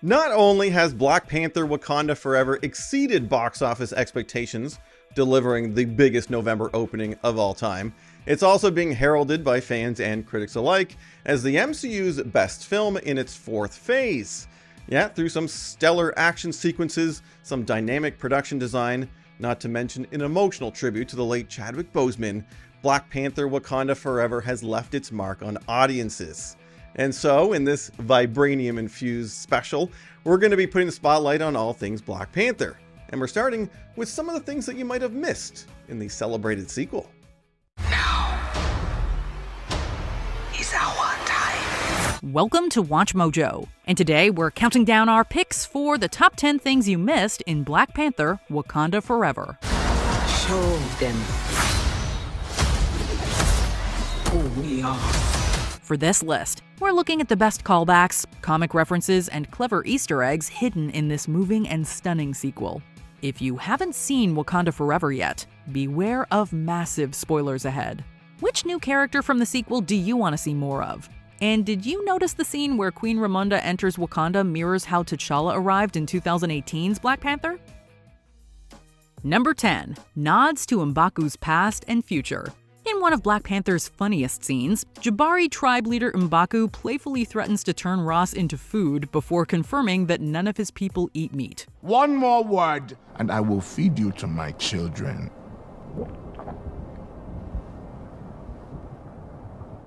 Not only has Black Panther Wakanda Forever exceeded box office expectations, delivering the biggest November opening of all time, it's also being heralded by fans and critics alike as the MCU's best film in its fourth phase. Yeah, through some stellar action sequences, some dynamic production design, not to mention an emotional tribute to the late Chadwick Boseman, Black Panther Wakanda Forever has left its mark on audiences. And so, in this vibranium-infused special, we're going to be putting the spotlight on all things Black Panther. And we're starting with some of the things that you might have missed in the celebrated sequel. Now is our time. Welcome to WatchMojo, and today we're counting down our picks for the top 10 things you missed in Black Panther Wakanda Forever. Show them who we are. For this list, we're looking at the best callbacks, comic references, and clever Easter eggs hidden in this moving and stunning sequel. If you haven't seen Wakanda Forever yet, beware of massive spoilers ahead. Which new character from the sequel do you want to see more of? And did you notice the scene where Queen Ramonda enters Wakanda mirrors how T'Challa arrived in 2018's Black Panther? Number 10. Nods to M'Baku's past and future. In one of Black Panther's funniest scenes, Jabari tribe leader M'Baku playfully threatens to turn Ross into food before confirming that none of his people eat meat. One more word, and I will feed you to my children.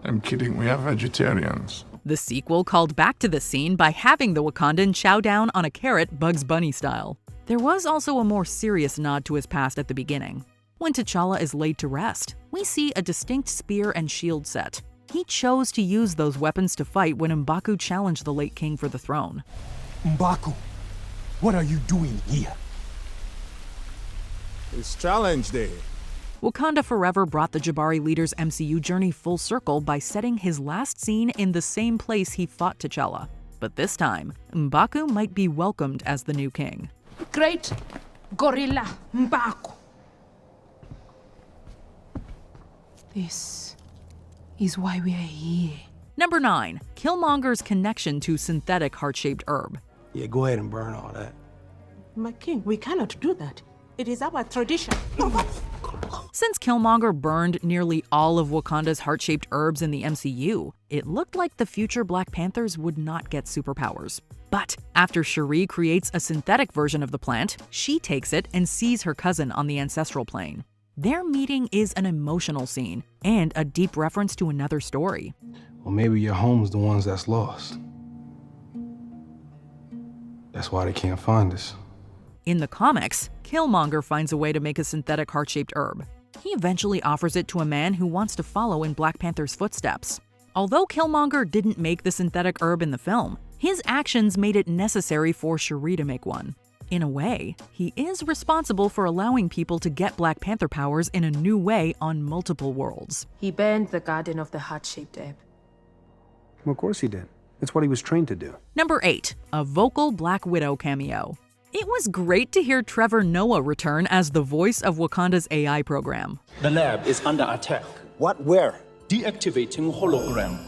I'm kidding, we are vegetarians. The sequel called back to this scene by having the Wakandan chow down on a carrot Bugs Bunny style. There was also a more serious nod to his past at the beginning. When T'Challa is laid to rest, we see a distinct spear and shield set. He chose to use those weapons to fight when M'Baku challenged the late king for the throne. M'Baku, what are you doing here? It's challenge day. Wakanda Forever brought the Jabari leader's MCU journey full circle by setting his last scene in the same place he fought T'Challa. But this time, M'Baku might be welcomed as the new king. Great Gorilla M'Baku. This is why we are here. Number 9. Killmonger's connection to synthetic heart-shaped herb. Yeah, go ahead and burn all that. My king, we cannot do that. It is our tradition. Since Killmonger burned nearly all of Wakanda's heart-shaped herbs in the MCU, it looked like the future Black Panthers would not get superpowers. But after Shuri creates a synthetic version of the plant, she takes it and sees her cousin on the ancestral plane. Their meeting is an emotional scene and a deep reference to another story. Well, maybe your home's the ones that's lost. That's why they can't find us. In the comics, Killmonger finds a way to make a synthetic heart-shaped herb. He eventually offers it to a man who wants to follow in Black Panther's footsteps. Although Killmonger didn't make the synthetic herb in the film, his actions made it necessary for Shuri to make one. In a way, he is responsible for allowing people to get Black Panther powers in a new way on multiple worlds. He burned the garden of the heart-shaped herb. Well, of course he did. It's what he was trained to do. Number 8. A vocal Black Widow cameo. It was great to hear Trevor Noah return as the voice of Wakanda's AI program. The lab is under attack. What? Where? Deactivating hologram.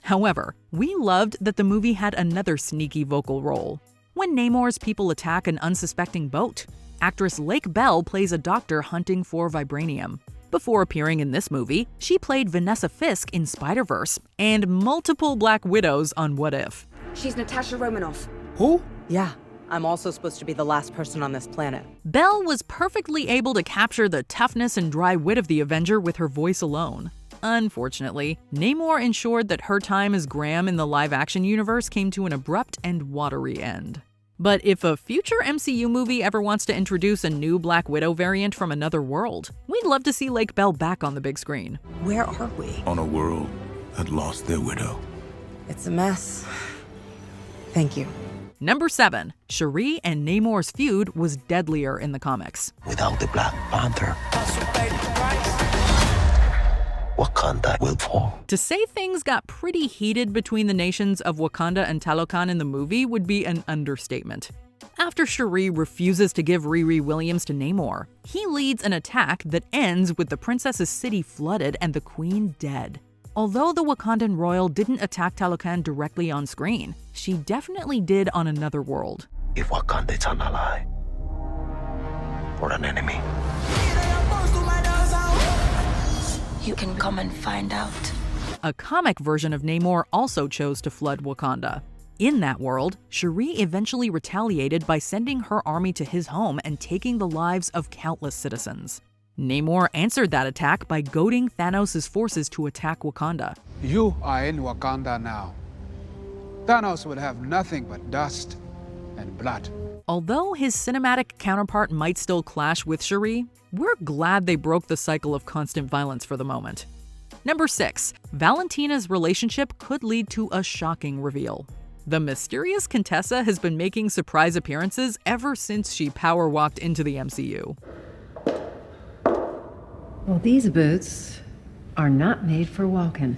However, we loved that the movie had another sneaky vocal role. When Namor's people attack an unsuspecting boat, actress Lake Bell plays a doctor hunting for vibranium. Before appearing in this movie, she played Vanessa Fisk in Spider-Verse and multiple Black Widows on What If. She's Natasha Romanoff. Who? Yeah, I'm also supposed to be the last person on this planet. Bell was perfectly able to capture the toughness and dry wit of the Avenger with her voice alone. Unfortunately, Namor ensured that her time as Graham in the live-action universe came to an abrupt and watery end. But if a future MCU movie ever wants to introduce a new Black Widow variant from another world, we'd love to see Lake Bell back on the big screen. Where are we? On a world that lost their widow. It's a mess. Thank you. Number 7. Shuri and Namor's feud was deadlier in the comics. Without the Black Panther, Wakanda will fall. To say things got pretty heated between the nations of Wakanda and Talokan in the movie would be an understatement. After Shuri refuses to give Riri Williams to Namor, he leads an attack that ends with the princess's city flooded and the queen dead. Although the Wakandan royal didn't attack Talocan directly on screen, she definitely did on another world. If Wakanda is an ally or an enemy, you can come and find out. A comic version of Namor also chose to flood Wakanda. In that world, Shuri eventually retaliated by sending her army to his home and taking the lives of countless citizens. Namor answered that attack by goading Thanos' forces to attack Wakanda. You are in Wakanda now. Thanos would have nothing but dust and blood. Although his cinematic counterpart might still clash with Shuri, we're glad they broke the cycle of constant violence for the moment. Number 6. Valentina's relationship could lead to a shocking reveal. The mysterious Contessa has been making surprise appearances ever since she power walked into the MCU. Well, these boots are not made for walking.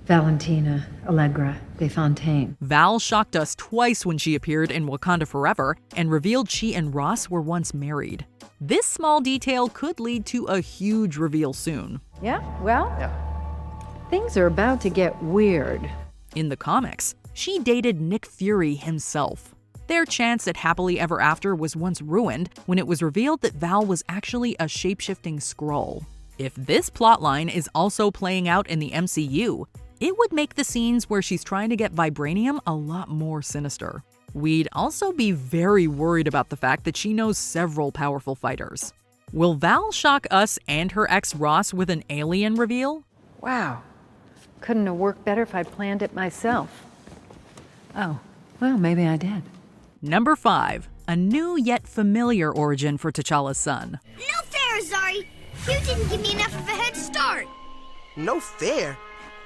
Valentina Allegra de Fontaine. Val shocked us twice when she appeared in Wakanda Forever and revealed she and Ross were once married. This small detail could lead to a huge reveal soon. Yeah, well, things are about to get weird. In the comics, she dated Nick Fury himself. Their chance at happily ever after was once ruined when it was revealed that Val was actually a shape-shifting Skrull. If this plotline is also playing out in the MCU, it would make the scenes where she's trying to get vibranium a lot more sinister. We'd also be very worried about the fact that she knows several powerful fighters. Will Val shock us and her ex Ross with an alien reveal? Wow. Couldn't have worked better if I'd planned it myself. Oh, well, maybe I did. Number 5. A new yet familiar origin for T'Challa's son. No fair, Zari! You didn't give me enough of a head start! No fair?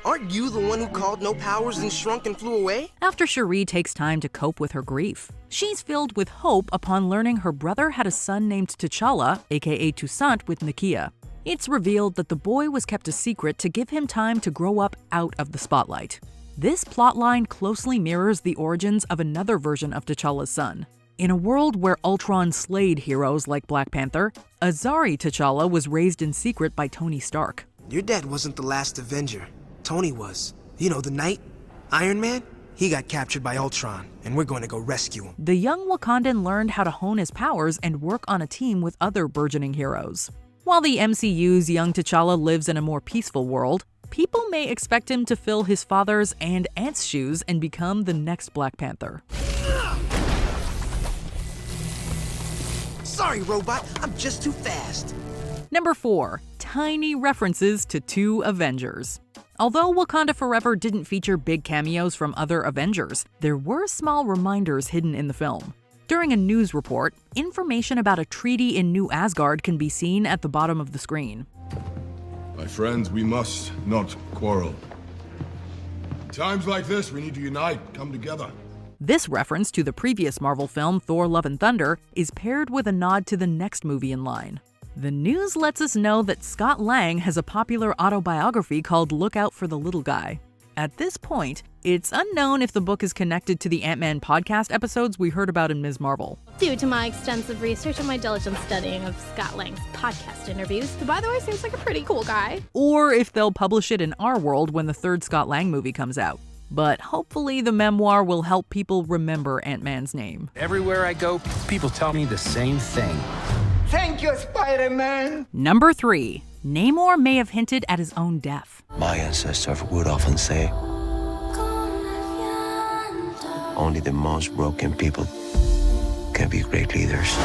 Aren't you the one who called no powers and shrunk and flew away? After Shuri takes time to cope with her grief, she's filled with hope upon learning her brother had a son named T'Challa, aka Toussaint, with Nakia. It's revealed that the boy was kept a secret to give him time to grow up out of the spotlight. This plotline closely mirrors the origins of another version of T'Challa's son. In a world where Ultron slayed heroes like Black Panther, Azari T'Challa was raised in secret by Tony Stark. Your dad wasn't the last Avenger. Tony was. You know, the Knight, Iron Man. He got captured by Ultron, and we're going to go rescue him. The young Wakandan learned how to hone his powers and work on a team with other burgeoning heroes. While the MCU's young T'Challa lives in a more peaceful world, people may expect him to fill his father's and aunt's shoes and become the next Black Panther. Sorry, robot. I'm just too fast. Number 4. Tiny references to 2 Avengers. Although Wakanda Forever didn't feature big cameos from other Avengers, there were small reminders hidden in the film. During a news report, information about a treaty in New Asgard can be seen at the bottom of the screen. My friends, we must not quarrel. In times like this, we need to unite, come together. This reference to the previous Marvel film Thor: Love and Thunder is paired with a nod to the next movie in line. The news lets us know that Scott Lang has a popular autobiography called Look Out for the Little Guy. At this point, it's unknown if the book is connected to the Ant-Man podcast episodes we heard about in Ms. Marvel. Due to my extensive research and my diligent studying of Scott Lang's podcast interviews, who by the way seems like a pretty cool guy. Or if they'll publish it in our world when the 3rd Scott Lang movie comes out. But hopefully the memoir will help people remember Ant-Man's name. Everywhere I go, people tell me the same thing. Thank you, Spider-Man! Number 3. Namor may have hinted at his own death. my ancestors would often say, only the most broken people can be great leaders.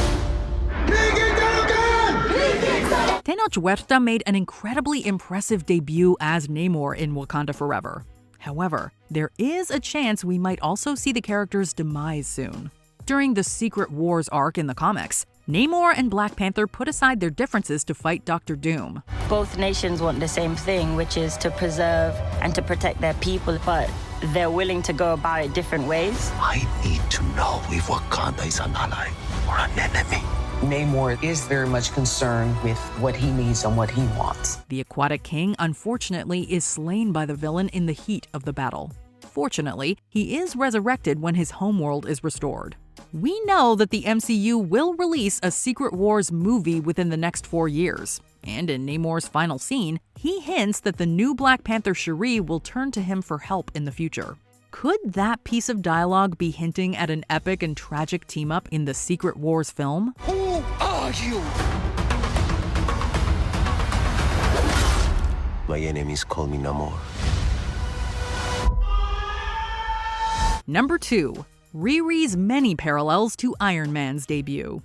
Tenoch Huerta made an incredibly impressive debut as Namor in Wakanda Forever. However, there is a chance we might also see the character's demise soon. During the Secret Wars arc in the comics, Namor and Black Panther put aside their differences to fight Dr. Doom. Both nations want the same thing, which is to preserve and to protect their people, but they're willing to go about it different ways. I need to know if Wakanda is an ally or an enemy. Namor is very much concerned with what he needs and what he wants. The Aquatic King, unfortunately, is slain by the villain in the heat of the battle. Fortunately, he is resurrected when his homeworld is restored. We know that the MCU will release a Secret Wars movie within the next 4 years. And in Namor's final scene, he hints that the new Black Panther Shuri will turn to him for help in the future. Could that piece of dialogue be hinting at an epic and tragic team-up in the Secret Wars film? Who are you? My enemies call me Namor. Number 2. Riri's many parallels to Iron Man's debut.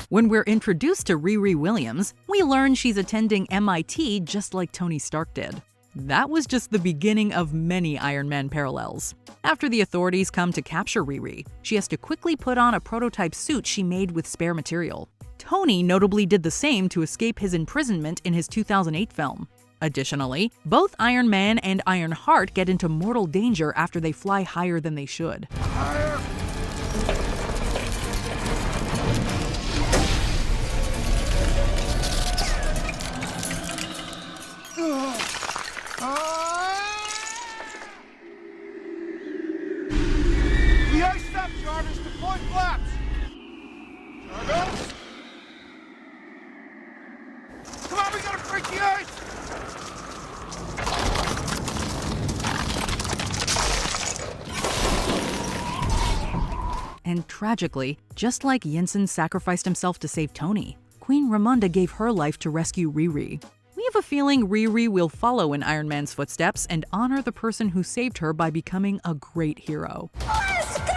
When we're introduced to Riri Williams, we learn she's attending MIT just like Tony Stark did. That was just the beginning of many Iron Man parallels. After the authorities come to capture Riri, she has to quickly put on a prototype suit she made with spare material. Tony notably did the same to escape his imprisonment in his 2008 film. Additionally, both Iron Man and Ironheart get into mortal danger after they fly higher than they should. The ice stop charters deploy flaps. Charters. Come on, we gotta break the ice. And tragically, just like Yinsen sacrificed himself to save Tony, Queen Ramonda gave her life to rescue Riri. We have a feeling Riri will follow in Iron Man's footsteps and honor the person who saved her by becoming a great hero. Let's go!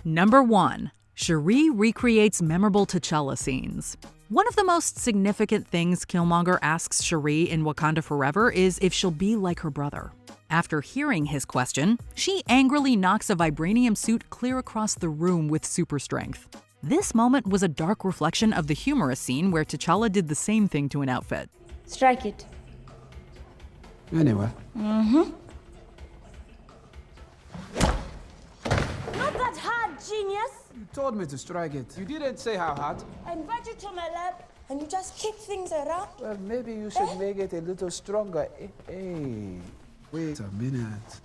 Number 1. Shuri recreates memorable T'Challa scenes. One of the most significant things Killmonger asks Shuri in Wakanda Forever is if she'll be like her brother. After hearing his question, she angrily knocks a vibranium suit clear across the room with super strength. This moment was a dark reflection of the humorous scene where T'Challa did the same thing to an outfit. Strike it. Anyway. Mm-hmm. Not that hard, genius! You told me to strike it. You didn't say how hard. I invite you to my lab, and you just kick things around. Well, maybe you should make it a little stronger. Hey, wait a minute.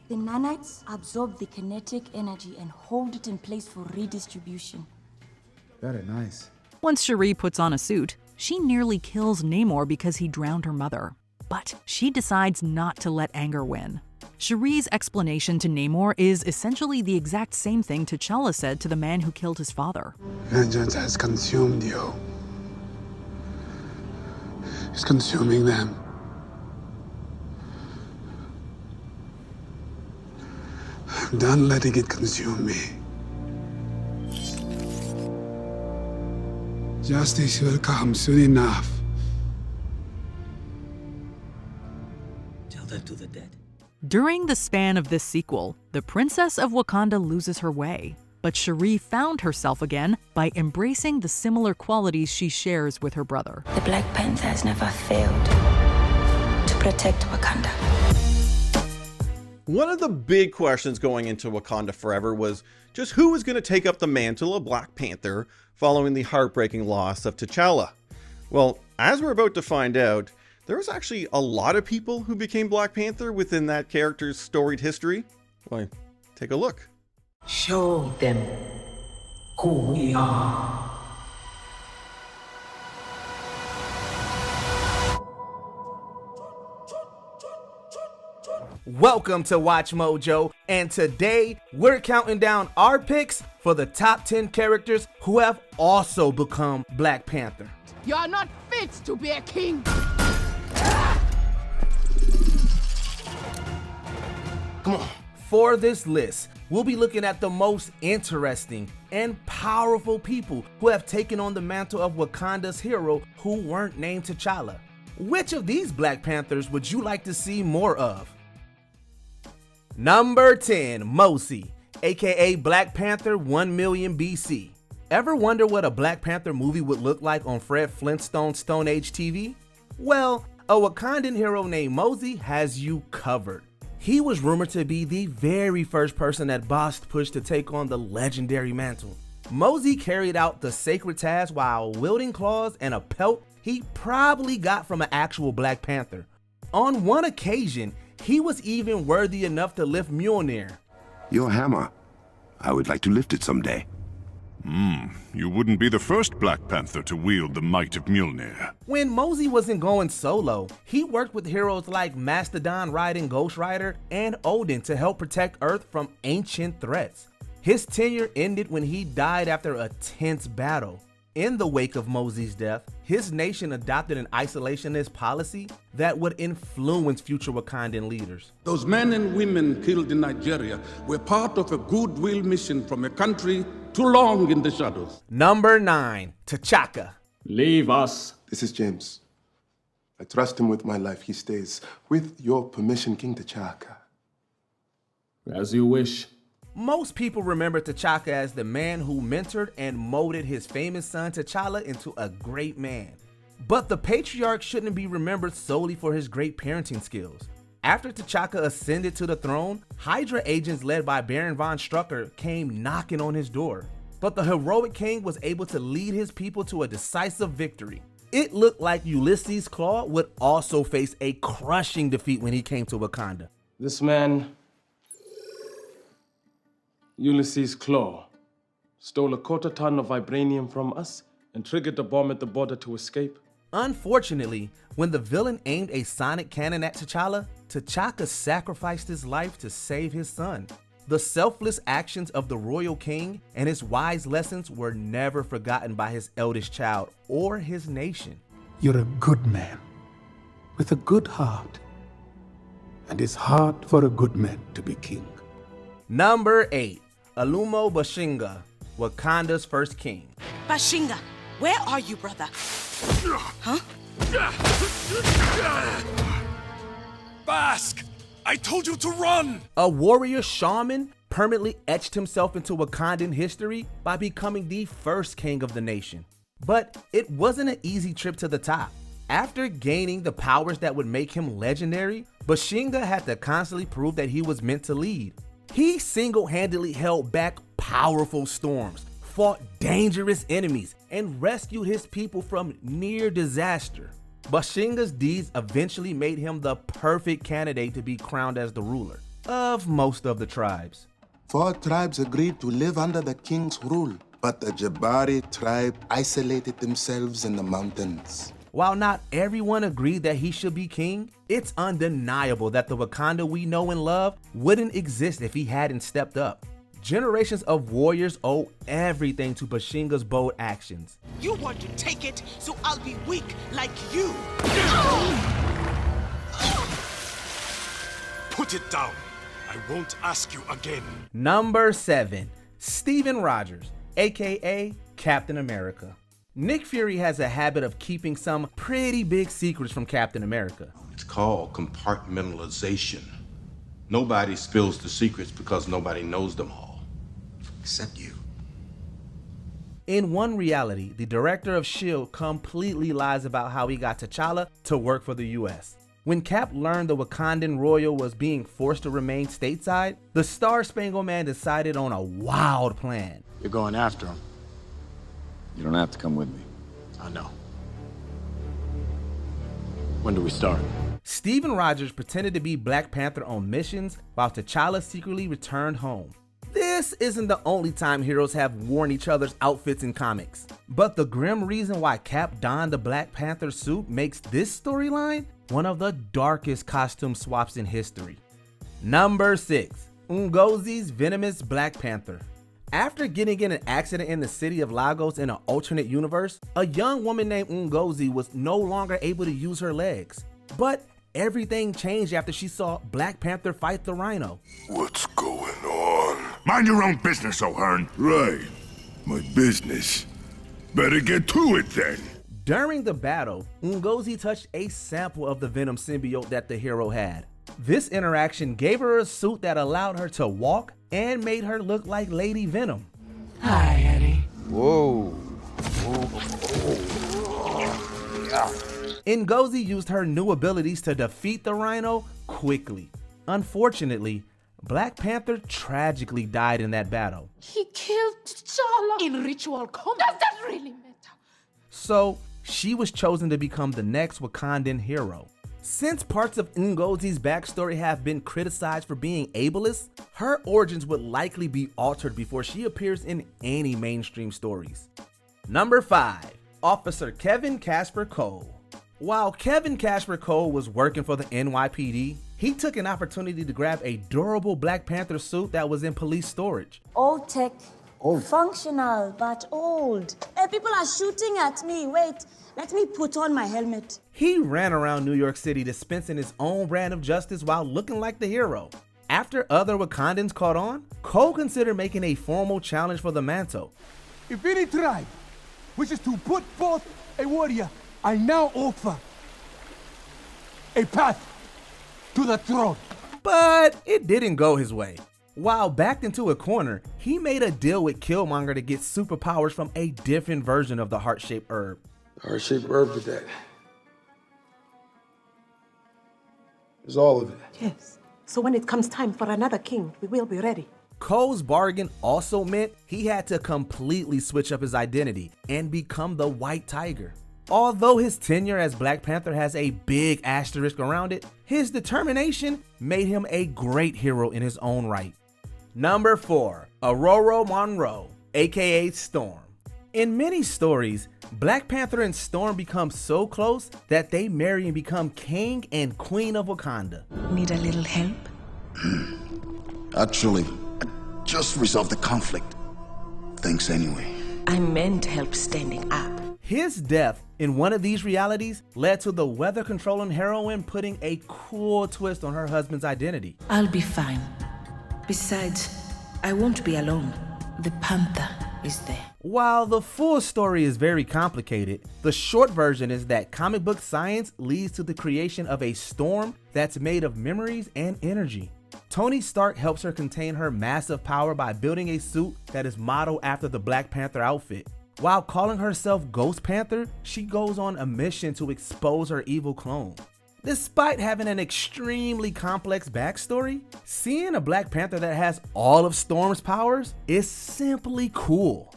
The nanites absorb the kinetic energy and hold it in place for redistribution. Very nice. Once Shuri puts on a suit, she nearly kills Namor because he drowned her mother. But she decides not to let anger win. Shuri's explanation to Namor is essentially the exact same thing T'Challa said to the man who killed his father. Vengeance has consumed you. It's consuming them. I'm done letting it consume me. Justice will come soon enough. Tell that to the dead. During the span of this sequel, the Princess of Wakanda loses her way, but Shuri found herself again by embracing the similar qualities she shares with her brother. The Black Panther has never failed to protect Wakanda. One of the big questions going into Wakanda Forever was just who was going to take up the mantle of Black Panther following the heartbreaking loss of T'Challa. Well, as we're about to find out, there was actually a lot of people who became Black Panther within that character's storied history. Why, take a look. Show them who we are. Welcome to Watch Mojo, and today we're counting down our picks for the top 10 characters who have also become Black Panther. You are not fit to be a king. Come on. For this list, we'll be looking at the most interesting and powerful people who have taken on the mantle of Wakanda's hero who weren't named T'Challa. Which of these Black Panthers would you like to see more of? Number 10, Mosi, aka Black Panther 1 million BC. Ever wonder what a Black Panther movie would look like on Fred Flintstone's Stone Age TV? Well, a Wakandan hero named Mosi has you covered. He was rumored to be the very first person that Boss pushed to take on the legendary mantle. Mosi carried out the sacred task while wielding claws and a pelt he probably got from an actual Black Panther. On one occasion, he was even worthy enough to lift Mjolnir. Your hammer. I would like to lift it someday. You wouldn't be the first Black Panther to wield the might of Mjolnir. When Mosey wasn't going solo, he worked with heroes like Mastodon riding Ghost Rider and Odin to help protect Earth from ancient threats. His tenure ended when he died after a tense battle. In the wake of Mosey's death, his nation adopted an isolationist policy that would influence future Wakandan leaders. Those men and women killed in Nigeria were part of a goodwill mission from a country too long in the shadows. Number 9, T'Chaka. Leave us. This is James. I trust him with my life. He stays. With your permission, King T'Chaka. As you wish. Most people remember T'Chaka as the man who mentored and molded his famous son T'Challa into a great man. But the patriarch shouldn't be remembered solely for his great parenting skills. After T'Chaka ascended to the throne, Hydra agents led by Baron von Strucker came knocking on his door. But the heroic king was able to lead his people to a decisive victory. It looked like Ulysses Claw would also face a crushing defeat when he came to Wakanda. This man, Ulysses Claw, stole a quarter-ton of vibranium from us and triggered the bomb at the border to escape. Unfortunately, when the villain aimed a sonic cannon at T'Challa, T'Chaka sacrificed his life to save his son. The selfless actions of the royal king and his wise lessons were never forgotten by his eldest child or his nation. You're a good man, with a good heart, and it's hard for a good man to be king. Number 8, Alumo Bashinga, Wakanda's first king. Bashinga, where are you, brother? Huh? Bask! I told you to run! A warrior shaman permanently etched himself into Wakandan history by becoming the first king of the nation. But it wasn't an easy trip to the top. After gaining the powers that would make him legendary, Bashinga had to constantly prove that he was meant to lead. He single-handedly held back powerful storms, fought dangerous enemies, and rescued his people from near disaster. Bashinga's deeds eventually made him the perfect candidate to be crowned as the ruler of most of the tribes. 4 tribes agreed to live under the king's rule, but the Jabari tribe isolated themselves in the mountains. While not everyone agreed that he should be king, it's undeniable that the Wakanda we know and love wouldn't exist if he hadn't stepped up. Generations of warriors owe everything to Bashinga's bold actions. You want to take it, so I'll be weak like you. Put it down. I won't ask you again. Number 7, Steven Rogers, aka Captain America. Nick Fury has a habit of keeping some pretty big secrets from Captain America. It's called compartmentalization. Nobody spills the secrets because nobody knows them all. Except you. In one reality, the director of S.H.I.E.L.D. completely lies about how he got T'Challa to work for the US. When Cap learned the Wakandan royal was being forced to remain stateside, the Star-Spangled Man decided on a wild plan. You're going after him. You don't have to come with me. I know. When do we start? Steven Rogers pretended to be Black Panther on missions while T'Challa secretly returned home. This isn't the only time heroes have worn each other's outfits in comics, but the grim reason why Cap donned the Black Panther suit makes this storyline one of the darkest costume swaps in history. Number 6, Ngozi's venomous Black Panther. After getting in an accident in the city of Lagos in an alternate universe, a young woman named Ngozi was no longer able to use her legs. But everything changed after she saw Black Panther fight the Rhino. What's going on? Mind your own business, O'Hearn. Right. My business. Better get to it then. During the battle, Ngozi touched a sample of the Venom symbiote that the hero had. This interaction gave her a suit that allowed her to walk and made her look like Lady Venom. Hi, Eddie. Whoa. Ngozi used her new abilities to defeat the Rhino quickly. Unfortunately, Black Panther tragically died in that battle. He killed T'Challa in ritual combat. Does that really matter? So, she was chosen to become the next Wakandan hero. Since parts of Ngozi's backstory have been criticized for being ableist, her origins would likely be altered before she appears in any mainstream stories. Number 5. Officer Kevin Casper Cole. While Kevin Casper Cole was working for the NYPD, he took an opportunity to grab a durable Black Panther suit that was in police storage. Old tech, functional, but old. Hey, people are shooting at me. Wait, let me put on my helmet. He ran around New York City dispensing his own brand of justice while looking like the hero. After other Wakandans caught on, Cole considered making a formal challenge for the mantle. If any tribe wishes to put forth a warrior, I now offer a path to the throne. But it didn't go his way. While backed into a corner, he made a deal with Killmonger to get superpowers from a different version of the heart-shaped herb. The heart-shaped herb did that. It's all of it. Yes. So when it comes time for another king, we will be ready. Cole's bargain also meant he had to completely switch up his identity and become the White Tiger. Although his tenure as Black Panther has a big asterisk around it, his determination made him a great hero in his own right. Number 4. Ororo Monroe, aka Storm. In many stories, Black Panther and Storm become so close that they marry and become king and queen of Wakanda. Need a little help? Actually, I just resolved the conflict. Thanks anyway. I meant help standing up. His death in one of these realities led to the weather-controlling heroine putting a cool twist on her husband's identity. I'll be fine. Besides, I won't be alone. The Panther is there. While the full story is very complicated, the short version is that comic book science leads to the creation of a storm that's made of memories and energy. Tony Stark helps her contain her massive power by building a suit that is modeled after the Black Panther outfit. While calling herself Ghost Panther, she goes on a mission to expose her evil clone. Despite having an extremely complex backstory, seeing a Black Panther that has all of Storm's powers is simply cool.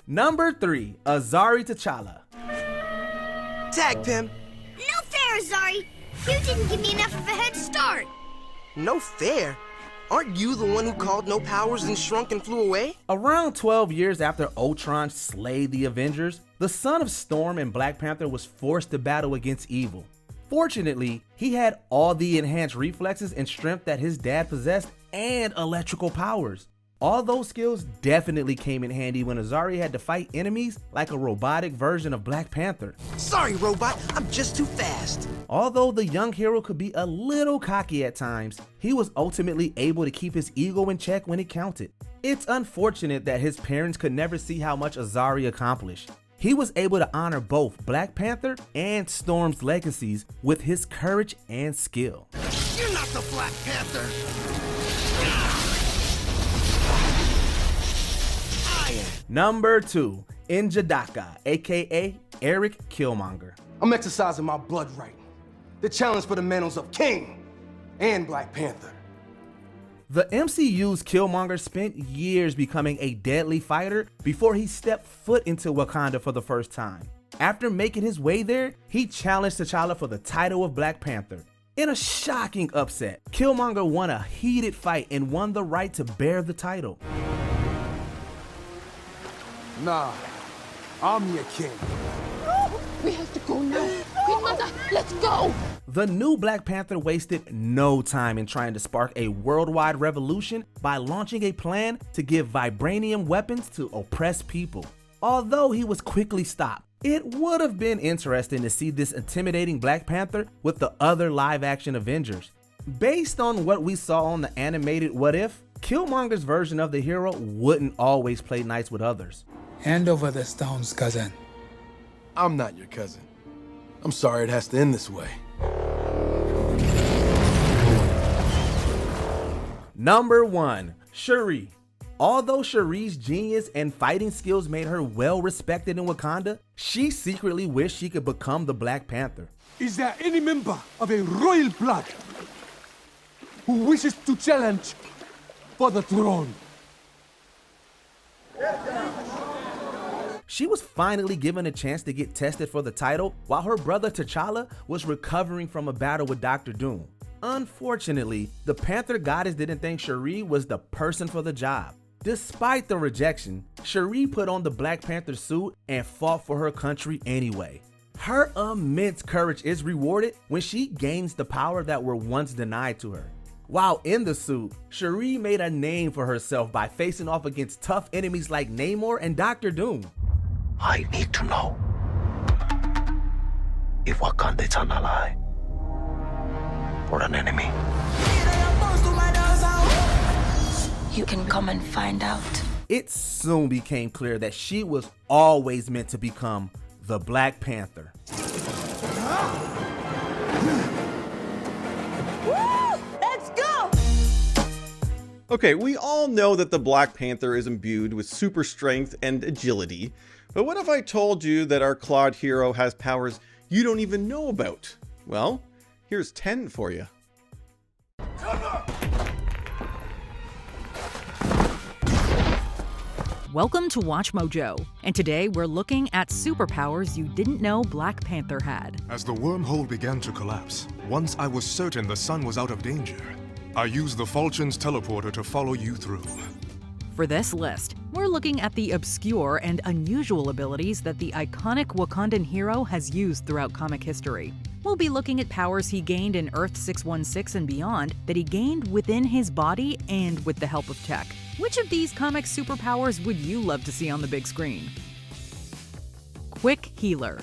Number 3, Azari T'Challa. Tag Pim. No fair, Azari. You didn't give me enough of a head start. No fair? Aren't you the one who called no powers and shrunk and flew away? Around 12 years after Ultron slayed the Avengers, the son of Storm and Black Panther was forced to battle against evil. Fortunately, he had all the enhanced reflexes and strength that his dad possessed and electrical powers. All those skills definitely came in handy when Azari had to fight enemies like a robotic version of Black Panther. Sorry, robot, I'm just too fast. Although the young hero could be a little cocky at times, he was ultimately able to keep his ego in check when it counted. It's unfortunate that his parents could never see how much Azari accomplished. He was able to honor both Black Panther and Storm's legacies with his courage and skill. You're not the Black Panther. Number 2, Njadaka, aka Eric Killmonger. I'm exercising my blood right. The challenge for the mantles of King and Black Panther. The MCU's Killmonger spent years becoming a deadly fighter before he stepped foot into Wakanda for the first time. After making his way there, he challenged T'Challa for the title of Black Panther. In a shocking upset, Killmonger won a heated fight and won the right to bear the title. Nah, I'm your king. No, we have to go now. Queen Mother, let's go. The new Black Panther wasted no time in trying to spark a worldwide revolution by launching a plan to give vibranium weapons to oppressed people. Although he was quickly stopped, it would have been interesting to see this intimidating Black Panther with the other live-action Avengers. Based on what we saw on the animated What If, Killmonger's version of the hero wouldn't always play nice with others. Hand over the stones, cousin. I'm not your cousin. I'm sorry it has to end this way. Number 1, Shuri. Although Shuri's genius and fighting skills made her well respected in Wakanda, she secretly wished she could become the Black Panther. Is there any member of a royal blood who wishes to challenge for the throne? She was finally given a chance to get tested for the title while her brother T'Challa was recovering from a battle with Dr. Doom. Unfortunately, the Panther goddess didn't think Shuri was the person for the job. Despite the rejection, Shuri put on the Black Panther suit and fought for her country anyway. Her immense courage is rewarded when she gains the power that were once denied to her. While in the suit, Shuri made a name for herself by facing off against tough enemies like Namor and Dr. Doom. I need to know if Wakanda is an ally or an enemy. You can come and find out. It soon became clear that she was always meant to become the Black Panther. Woo! Let's go! Okay, we all know that the Black Panther is imbued with super strength and agility, but what if I told you that our Claude hero has powers you don't even know about? Well, here's 10 for you. Welcome to Watch Mojo, and today we're looking at superpowers you didn't know Black Panther had. As the wormhole began to collapse, once I was certain the sun was out of danger, I used the Falchions teleporter to follow you through. For this list, we're looking at the obscure and unusual abilities that the iconic Wakandan hero has used throughout comic history. We'll be looking at powers he gained in Earth 616 and beyond that he gained within his body and with the help of tech. Which of these comic superpowers would you love to see on the big screen? Quick Healer.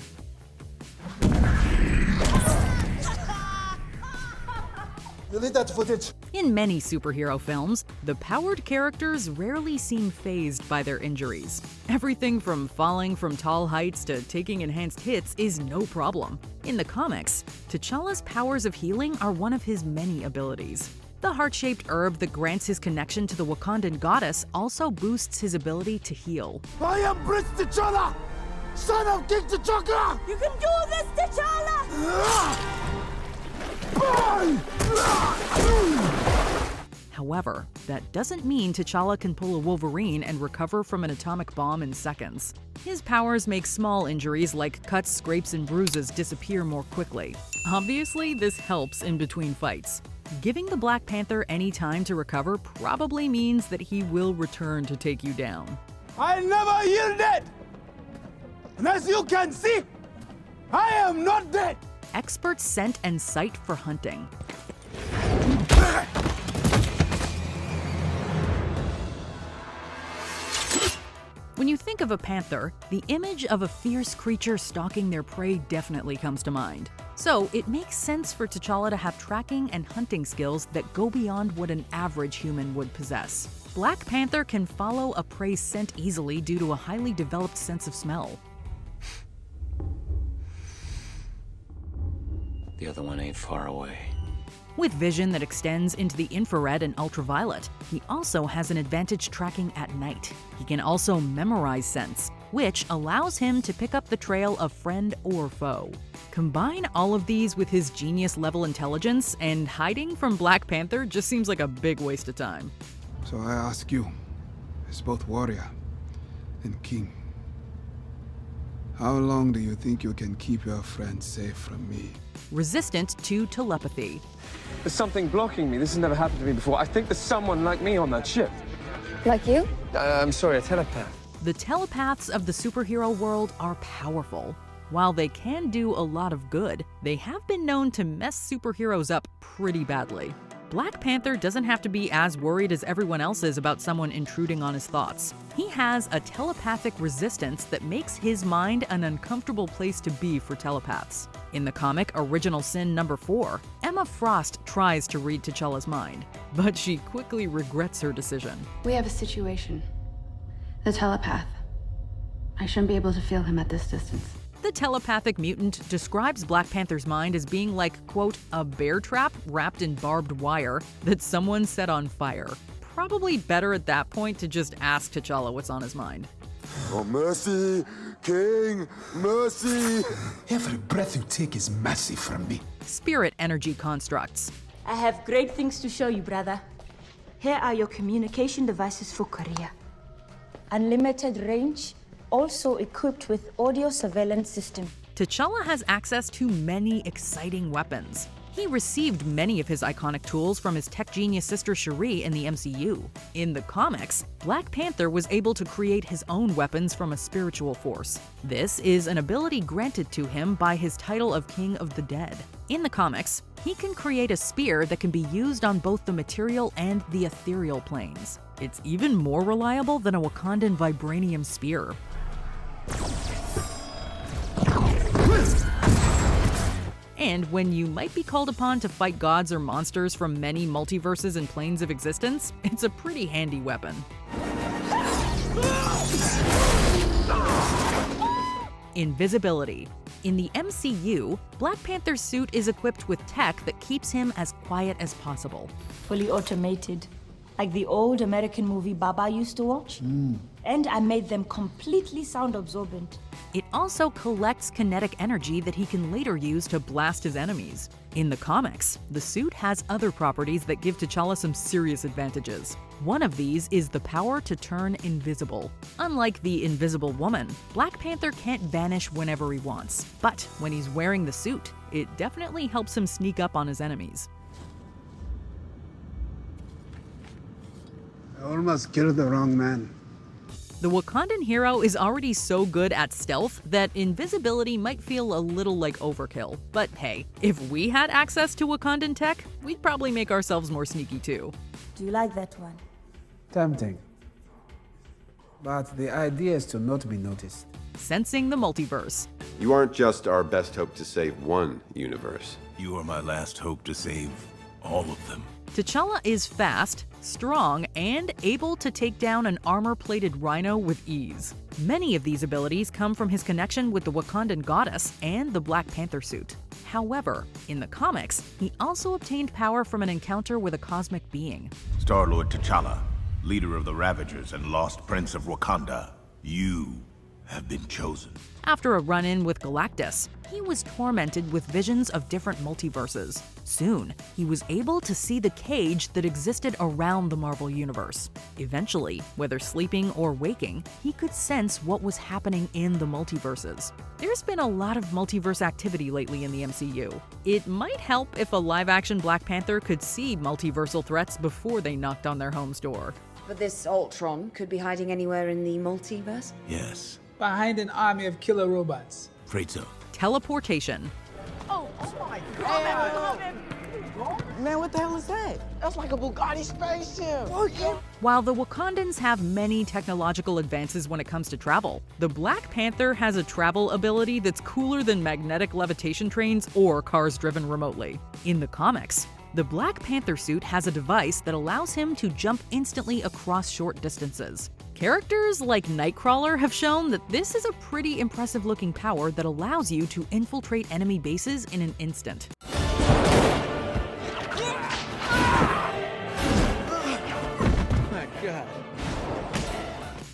Delete that footage. In many superhero films, the powered characters rarely seem fazed by their injuries. Everything from falling from tall heights to taking enhanced hits is no problem. In the comics, T'Challa's powers of healing are one of his many abilities. The heart-shaped herb that grants his connection to the Wakandan goddess also boosts his ability to heal. I am Prince T'Challa, son of King T'Chaka! You can do this, T'Challa! However, that doesn't mean T'Challa can pull a Wolverine and recover from an atomic bomb in seconds. His powers make small injuries like cuts, scrapes, and bruises disappear more quickly. Obviously, this helps in between fights. Giving the Black Panther any time to recover probably means that he will return to take you down. I never yielded! And as you can see, I am not dead! Experts scent and sight for hunting. When you think of a panther, the image of a fierce creature stalking their prey definitely comes to mind. So it makes sense for T'Challa to have tracking and hunting skills that go beyond what an average human would possess. Black Panther can follow a prey's scent easily due to a highly developed sense of smell. The other one ain't far away. With vision that extends into the infrared and ultraviolet, he also has an advantage tracking at night. He can also memorize scents, which allows him to pick up the trail of friend or foe. Combine all of these with his genius-level intelligence, and hiding from Black Panther just seems like a big waste of time. So I ask you, as both warrior and king, how long do you think you can keep your friend safe from me? Resistant to telepathy. There's something blocking me. This has never happened to me before. I think there's someone like me on that ship. Like you? I'm sorry, a telepath. The telepaths of the superhero world are powerful. While they can do a lot of good, they have been known to mess superheroes up pretty badly. Black Panther doesn't have to be as worried as everyone else is about someone intruding on his thoughts. He has a telepathic resistance that makes his mind an uncomfortable place to be for telepaths. In the comic Original Sin number 4, Emma Frost tries to read T'Challa's mind, but she quickly regrets her decision. We have a situation. The telepath. I shouldn't be able to feel him at this distance. The telepathic mutant describes Black Panther's mind as being like, quote, a bear trap wrapped in barbed wire that someone set on fire. Probably better at that point to just ask T'Challa what's on his mind. Oh, mercy, King, mercy. Every breath you take is mercy from me. Spirit energy constructs. I have great things to show you, brother. Here are your communication devices for Korea. Unlimited range, also equipped with audio surveillance system. T'Challa has access to many exciting weapons. He received many of his iconic tools from his tech genius sister Shuri in the MCU. In the comics, Black Panther was able to create his own weapons from a spiritual force. This is an ability granted to him by his title of King of the Dead. In the comics, he can create a spear that can be used on both the material and the ethereal planes. It's even more reliable than a Wakandan vibranium spear. And when you might be called upon to fight gods or monsters from many multiverses and planes of existence, it's a pretty handy weapon. Invisibility. In the MCU, Black Panther's suit is equipped with tech that keeps him as quiet as possible. Fully automated, like the old American movie Baba used to watch. And I made them completely sound absorbent. It also collects kinetic energy that he can later use to blast his enemies. In the comics, the suit has other properties that give T'Challa some serious advantages. One of these is the power to turn invisible. Unlike the Invisible Woman, Black Panther can't vanish whenever he wants. But when he's wearing the suit, it definitely helps him sneak up on his enemies. I almost killed the wrong man. The Wakandan hero is already so good at stealth that invisibility might feel a little like overkill. But hey, if we had access to Wakandan tech, we'd probably make ourselves more sneaky too. Do you like that one? Tempting. But the idea is to not be noticed. Sensing the multiverse. You aren't just our best hope to save one universe. You are my last hope to save all of them. T'Challa is fast, strong, and able to take down an armor-plated rhino with ease. Many of these abilities come from his connection with the Wakandan goddess and the Black Panther suit. However, in the comics, he also obtained power from an encounter with a cosmic being. Star-Lord T'Challa, leader of the Ravagers and lost prince of Wakanda, you have been chosen. After a run-in with Galactus, he was tormented with visions of different multiverses. Soon, he was able to see the cage that existed around the Marvel Universe. Eventually, whether sleeping or waking, he could sense what was happening in the multiverses. There's been a lot of multiverse activity lately in the MCU. It might help if a live-action Black Panther could see multiversal threats before they knocked on their home's door. But this Ultron could be hiding anywhere in the multiverse? Yes. Behind an army of killer robots. Afraid so. Teleportation. Oh my God! Man, what the hell is that? That's like a Bugatti spaceship. While the Wakandans have many technological advances when it comes to travel, the Black Panther has a travel ability that's cooler than magnetic levitation trains or cars driven remotely. In the comics, the Black Panther suit has a device that allows him to jump instantly across short distances. Characters like Nightcrawler have shown that this is a pretty impressive-looking power that allows you to infiltrate enemy bases in an instant. My God.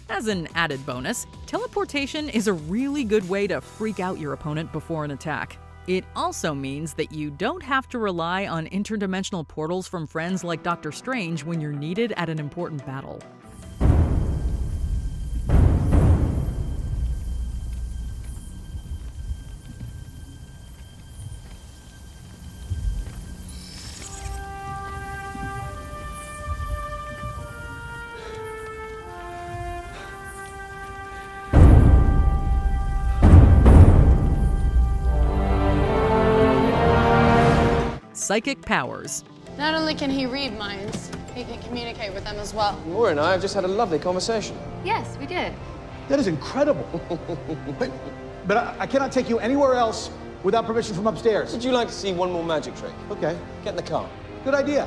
As an added bonus, teleportation is a really good way to freak out your opponent before an attack. It also means that you don't have to rely on interdimensional portals from friends like Doctor Strange when you're needed at an important battle. Psychic powers. Not only can he read minds, he can communicate with them as well. Laura and I have just had a lovely conversation. Yes, we did. That is incredible. but I cannot take you anywhere else without permission from upstairs. Would you like to see one more magic trick? Okay. Get in the car. Good idea.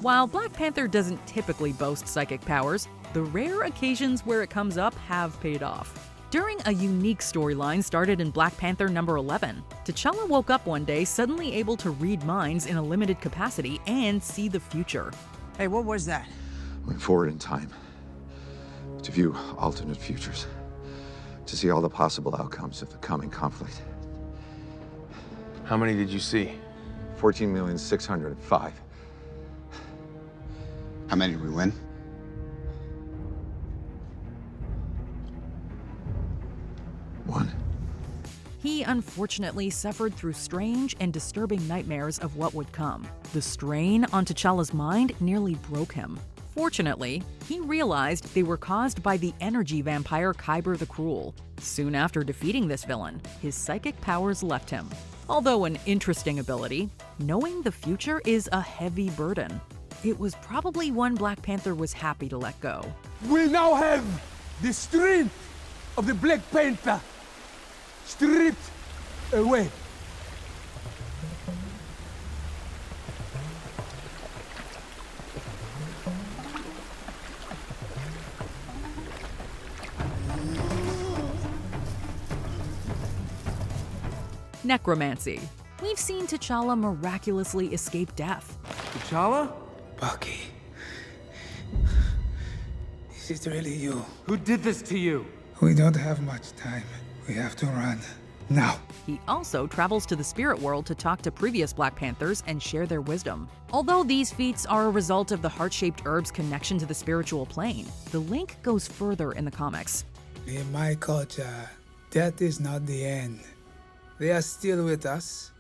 While Black Panther doesn't typically boast psychic powers, the rare occasions where it comes up have paid off. During a unique storyline started in Black Panther number 11, T'Challa woke up one day suddenly able to read minds in a limited capacity and see the future. Hey, what was that? Went forward in time to view alternate futures, to see all the possible outcomes of the coming conflict. How many did you see? 14,605,000. How many did we win? He unfortunately suffered through strange and disturbing nightmares of what would come. The strain on T'Challa's mind nearly broke him. Fortunately, he realized they were caused by the energy vampire Kyber the Cruel. Soon after defeating this villain, his psychic powers left him. Although an interesting ability, knowing the future is a heavy burden. It was probably one Black Panther was happy to let go. We now have the strength of the Black Panther stripped away. Necromancy. We've seen T'Challa miraculously escape death. T'Challa? Bucky. Is it really you? Who did this to you? We don't have much time. We have to run. Now. He also travels to the spirit world to talk to previous Black Panthers and share their wisdom. Although these feats are a result of the heart-shaped herb's connection to the spiritual plane, the link goes further in the comics. In my culture, death is not the end. They are still with us,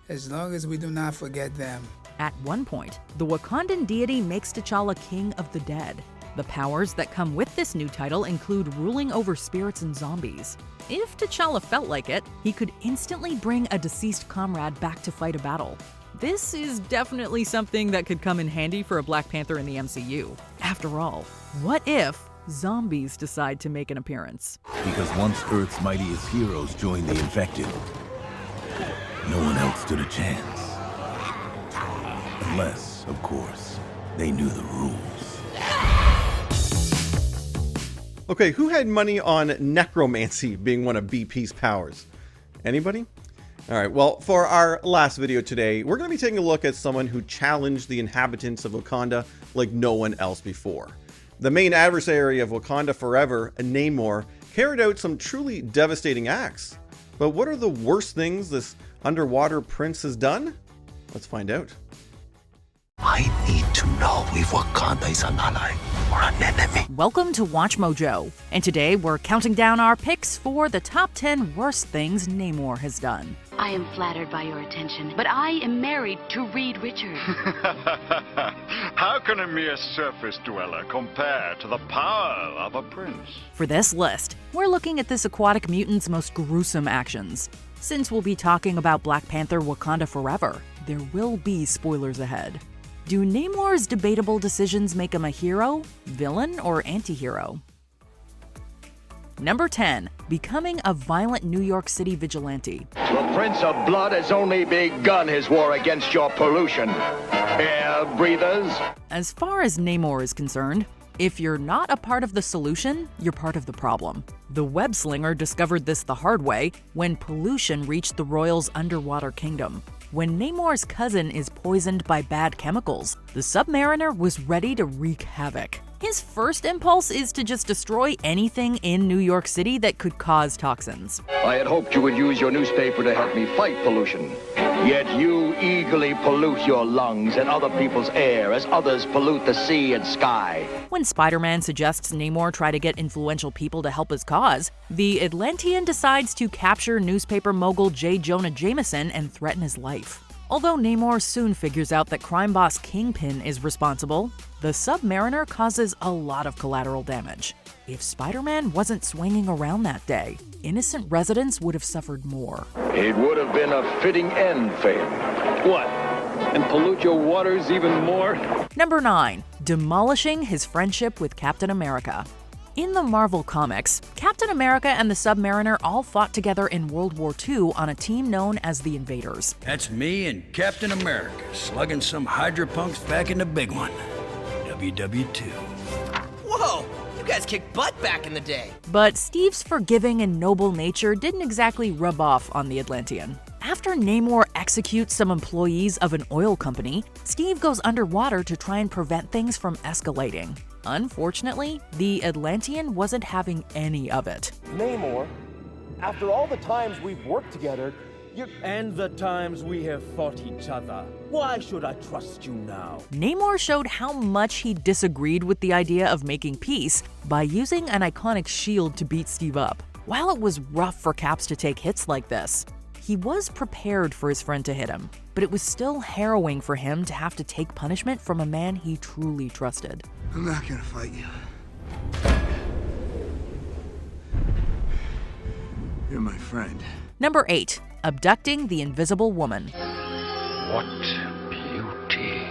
as long as we do not forget them. At one point, the Wakandan deity makes T'Challa king of the dead. The powers that come with this new title include ruling over spirits and zombies. If T'Challa felt like it, he could instantly bring a deceased comrade back to fight a battle. This is definitely something that could come in handy for a Black Panther in the MCU. After all, what if zombies decide to make an appearance? Because once Earth's mightiest heroes joined the infected, no one else stood a chance. Unless, of course, they knew the rules. Okay, who had money on necromancy being one of BP's powers? Anybody? All right, well, for our last video today, we're going to be taking a look at someone who challenged the inhabitants of Wakanda like no one else before. The main adversary of Wakanda Forever, Namor, carried out some truly devastating acts. But what are the worst things this underwater prince has done? Let's find out. I need to know if Wakanda is an ally or an enemy. Welcome to WatchMojo, and today we're counting down our picks for the top 10 worst things Namor has done. I am flattered by your attention, but I am married to Reed Richards. How can a mere surface dweller compare to the power of a prince? For this list, we're looking at this aquatic mutant's most gruesome actions. Since we'll be talking about Black Panther Wakanda Forever, there will be spoilers ahead. Do Namor's debatable decisions make him a hero, villain, or anti-hero? Number 10. Becoming a violent New York City vigilante. The Prince of Blood has only begun his war against your pollution. Air breathers. As far as Namor is concerned, if you're not a part of the solution, you're part of the problem. The web-slinger discovered this the hard way when pollution reached the royals' underwater kingdom. When Namor's cousin is poisoned by bad chemicals, the Submariner was ready to wreak havoc. His first impulse is to just destroy anything in New York City that could cause toxins. I had hoped you would use your newspaper to help me fight pollution. Yet you eagerly pollute your lungs and other people's air as others pollute the sea and sky. When Spider-Man suggests Namor try to get influential people to help his cause, the Atlantean decides to capture newspaper mogul J. Jonah Jameson and threaten his life. Although Namor soon figures out that crime boss Kingpin is responsible, the Submariner causes a lot of collateral damage. If Spider-Man wasn't swinging around that day, innocent residents would have suffered more. It would have been a fitting end for him. What? And pollute your waters even more? Number 9. Demolishing his friendship with Captain America. In the Marvel Comics, Captain America and the Submariner all fought together in World War II on a team known as the Invaders. That's me and Captain America slugging some Hydra punks back in the big one. WW2. Whoa! You guys kicked butt back in the day. But Steve's forgiving and noble nature didn't exactly rub off on the Atlantean. After Namor executes some employees of an oil company, Steve goes underwater to try and prevent things from escalating. Unfortunately, the Atlantean wasn't having any of it. Namor, after all the times we've worked together, and the times we have fought each other, why should I trust you now? Namor showed how much he disagreed with the idea of making peace by using an iconic shield to beat Steve up. While it was rough for Caps to take hits like this, he was prepared for his friend to hit him, but it was still harrowing for him to have to take punishment from a man he truly trusted. I'm not gonna fight you. You're my friend. Number 8. Abducting the Invisible Woman. What beauty.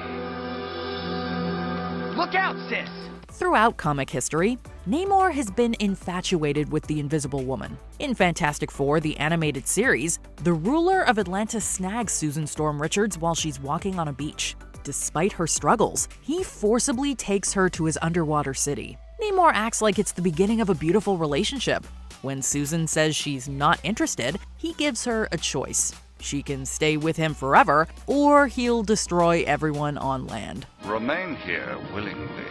Look out, sis! Throughout comic history, Namor has been infatuated with the Invisible Woman. In Fantastic Four, the animated series, the ruler of Atlantis snags Susan Storm Richards while she's walking on a beach. Despite her struggles, he forcibly takes her to his underwater city. Namor acts like it's the beginning of a beautiful relationship. When Susan says she's not interested, he gives her a choice. She can stay with him forever, or he'll destroy everyone on land. Remain here willingly,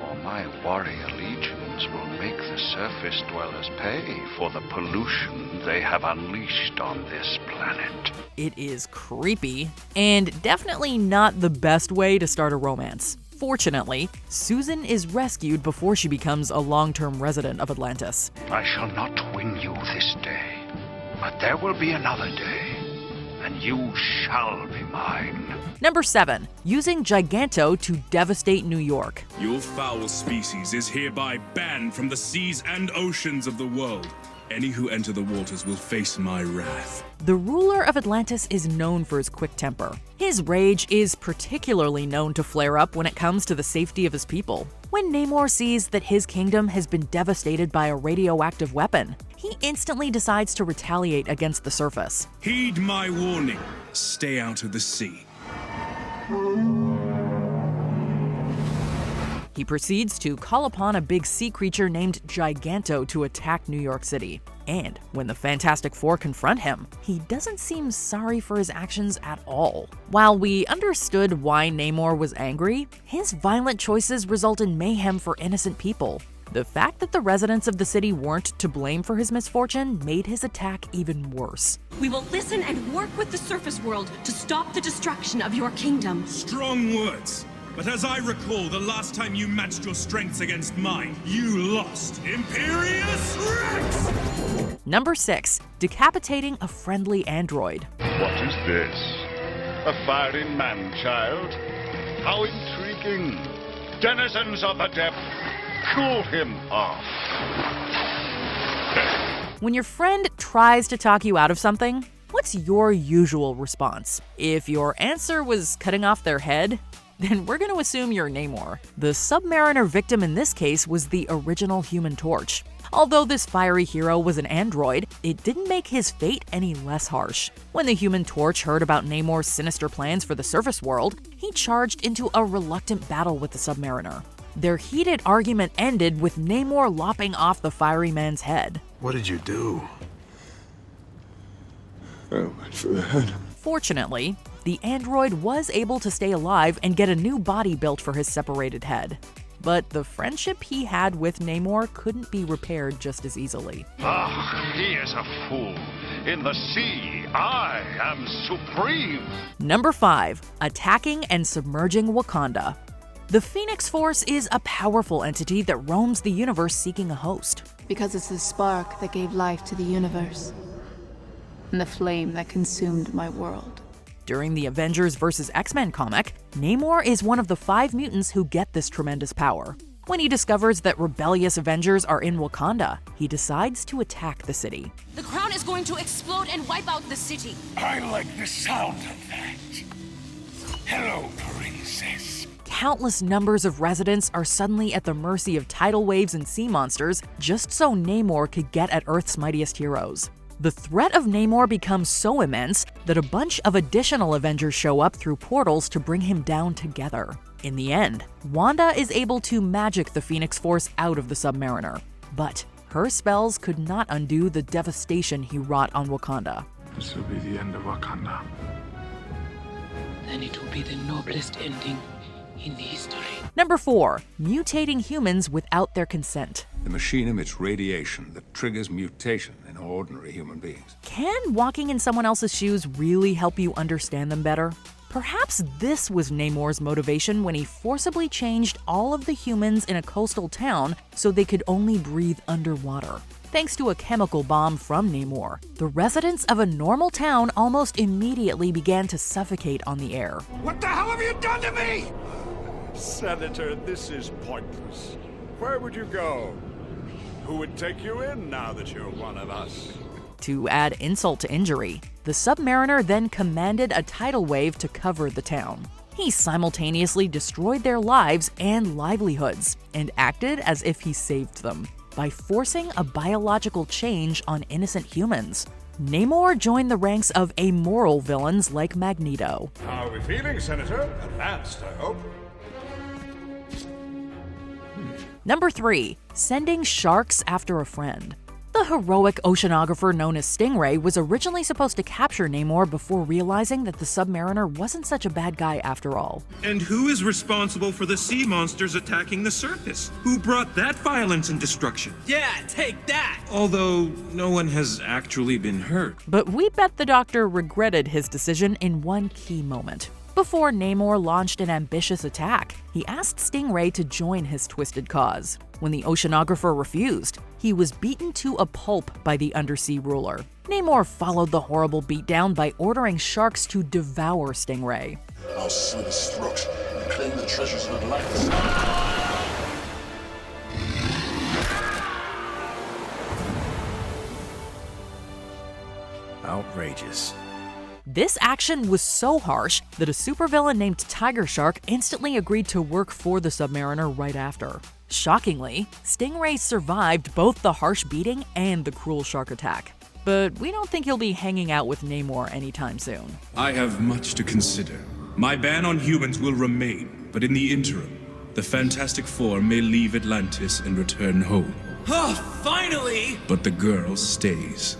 or my warrior legions will make the surface dwellers pay for the pollution they have unleashed on this planet. It is creepy, and definitely not the best way to start a romance. Fortunately, Susan is rescued before she becomes a long-term resident of Atlantis. I shall not win you this day, but there will be another day, and you shall be mine. Number 7. Using Giganto to devastate New York. Your foul species is hereby banned from the seas and oceans of the world. Any who enter the waters will face my wrath. The ruler of Atlantis is known for his quick temper. His rage is particularly known to flare up when it comes to the safety of his people. When Namor sees that his kingdom has been devastated by a radioactive weapon, he instantly decides to retaliate against the surface. Heed my warning. Stay out of the sea. He proceeds to call upon a big sea creature named Giganto to attack New York City. And when the Fantastic Four confront him, he doesn't seem sorry for his actions at all. While we understood why Namor was angry, his violent choices result in mayhem for innocent people. The fact that the residents of the city weren't to blame for his misfortune made his attack even worse. We will listen and work with the surface world to stop the destruction of your kingdom. Strong words. But as I recall, the last time you matched your strengths against mine, you lost. Imperious Rex! Number 6. Decapitating a friendly android. What is this? A fiery man-child? How intriguing! Denizens of the depth, cool him off. When your friend tries to talk you out of something, what's your usual response? If your answer was cutting off their head, then we're going to assume you're Namor. The Submariner victim in this case was the original Human Torch. Although this fiery hero was an android, it didn't make his fate any less harsh. When the Human Torch heard about Namor's sinister plans for the surface world, he charged into a reluctant battle with the Submariner. Their heated argument ended with Namor lopping off the fiery man's head. What did you do? I went for the head. Fortunately, the android was able to stay alive and get a new body built for his separated head. But the friendship he had with Namor couldn't be repaired just as easily. Ah, he is a fool. In the sea, I am supreme. Number 5. Attacking and submerging Wakanda. The Phoenix Force is a powerful entity that roams the universe seeking a host. Because it's the spark that gave life to the universe, and the flame that consumed my world. During the Avengers vs. X-Men comic, Namor is one of the 5 mutants who get this tremendous power. When he discovers that rebellious Avengers are in Wakanda, he decides to attack the city. The crown is going to explode and wipe out the city. I like the sound of that. Hello, princess. Countless numbers of residents are suddenly at the mercy of tidal waves and sea monsters just so Namor could get at Earth's mightiest heroes. The threat of Namor becomes so immense that a bunch of additional Avengers show up through portals to bring him down together. In the end, Wanda is able to magic the Phoenix Force out of the Submariner, but her spells could not undo the devastation he wrought on Wakanda. This will be the end of Wakanda. Then it will be the noblest ending in history. Number 4. Mutating humans without their consent. The machine emits radiation that triggers mutation in ordinary human beings. Can walking in someone else's shoes really help you understand them better? Perhaps this was Namor's motivation when he forcibly changed all of the humans in a coastal town so they could only breathe underwater. Thanks to a chemical bomb from Namor, the residents of a normal town almost immediately began to suffocate on the air. What the hell have you done to me? Senator, this is pointless. Where would you go? Who would take you in now that you're one of us? To add insult to injury, the Submariner then commanded a tidal wave to cover the town. He simultaneously destroyed their lives and livelihoods, and acted as if he saved them by forcing a biological change on innocent humans. Namor joined the ranks of amoral villains like Magneto. How are we feeling, Senator? Advanced, I hope. Number 3. Sending sharks after a friend. The heroic oceanographer known as Stingray was originally supposed to capture Namor before realizing that the Submariner wasn't such a bad guy after all. And who is responsible for the sea monsters attacking the surface? Who brought that violence and destruction? Yeah, take that! Although no one has actually been hurt. But we bet the Doctor regretted his decision in one key moment. Before Namor launched an ambitious attack, he asked Stingray to join his twisted cause. When the oceanographer refused, he was beaten to a pulp by the undersea ruler. Namor followed the horrible beatdown by ordering sharks to devour Stingray. I'll slit his throat and claim the treasures of Atlantis. Outrageous. This action was so harsh that a supervillain named Tiger Shark instantly agreed to work for the Submariner right after. Shockingly, Stingray survived both the harsh beating and the cruel shark attack. But we don't think he'll be hanging out with Namor anytime soon. I have much to consider. My ban on humans will remain, but in the interim, the Fantastic Four may leave Atlantis and return home. Oh, finally! But the girl stays.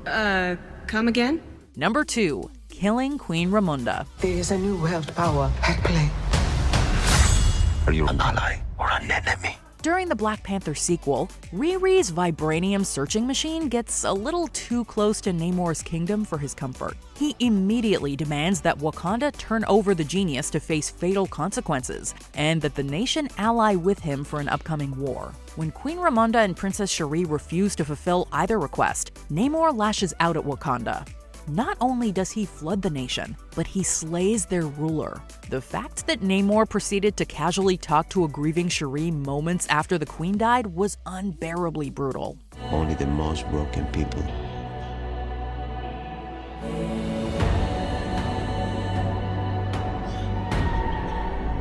Come again? Number 2. Killing Queen Ramonda. There is a new world power at play. Are you an ally or an enemy? During the Black Panther sequel, Riri's vibranium searching machine gets a little too close to Namor's kingdom for his comfort. He immediately demands that Wakanda turn over the genius to face fatal consequences, and that the nation ally with him for an upcoming war. When Queen Ramonda and Princess Shuri refuse to fulfill either request, Namor lashes out at Wakanda. Not only does he flood the nation, but he slays their ruler. The fact that Namor proceeded to casually talk to a grieving Shuri moments after the queen died was unbearably brutal. Only the most broken people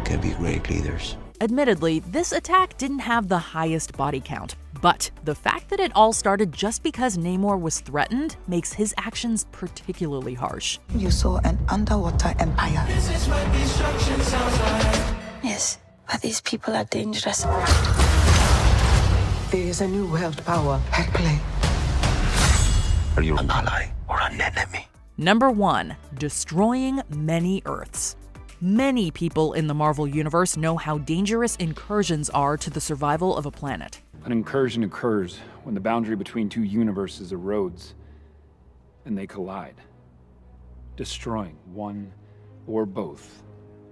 can be great leaders. Admittedly, this attack didn't have the highest body count, but the fact that it all started just because Namor was threatened makes his actions particularly harsh. You saw an underwater empire. This is what destruction sounds like. Yes, but these people are dangerous. There is a new world power at play. Are you an ally or an enemy? Number 1. Destroying many Earths. Many people in the Marvel Universe know how dangerous incursions are to the survival of a planet. An incursion occurs when the boundary between two universes erodes, and they collide, destroying one or both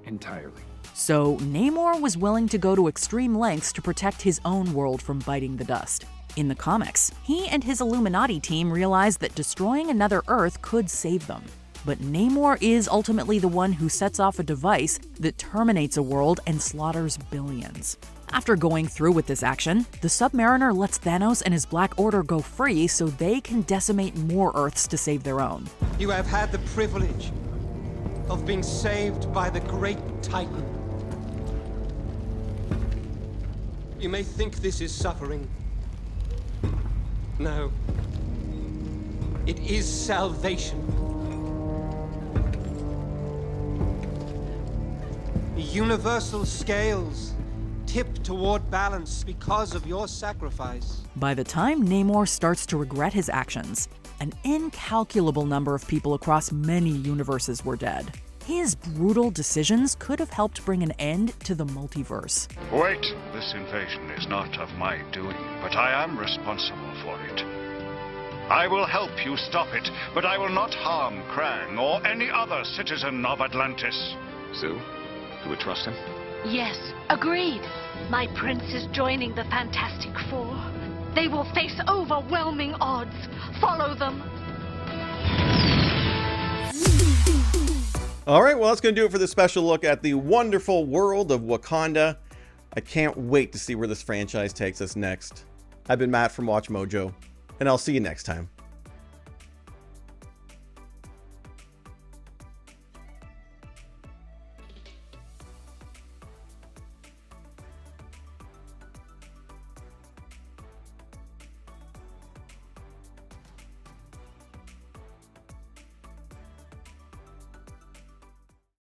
entirely. So Namor was willing to go to extreme lengths to protect his own world from biting the dust. In the comics, he and his Illuminati team realized that destroying another Earth could save them. But Namor is ultimately the one who sets off a device that terminates a world and slaughters billions. After going through with this action, the Submariner lets Thanos and his Black Order go free so they can decimate more Earths to save their own. You have had the privilege of being saved by the great Titan. You may think this is suffering. No. It is salvation. The universal scales tip toward balance because of your sacrifice. By the time Namor starts to regret his actions, an incalculable number of people across many universes were dead. His brutal decisions could have helped bring an end to the multiverse. Wait! This invasion is not of my doing, but I am responsible for it. I will help you stop it, but I will not harm Krang or any other citizen of Atlantis. Sue, do we trust him? Yes, agreed. My prince is joining the Fantastic Four. They will face overwhelming odds. Follow them. All right, well, that's going to do it for this special look at the wonderful world of Wakanda. I can't wait to see where this franchise takes us next. I've been Matt from WatchMojo, and I'll see you next time.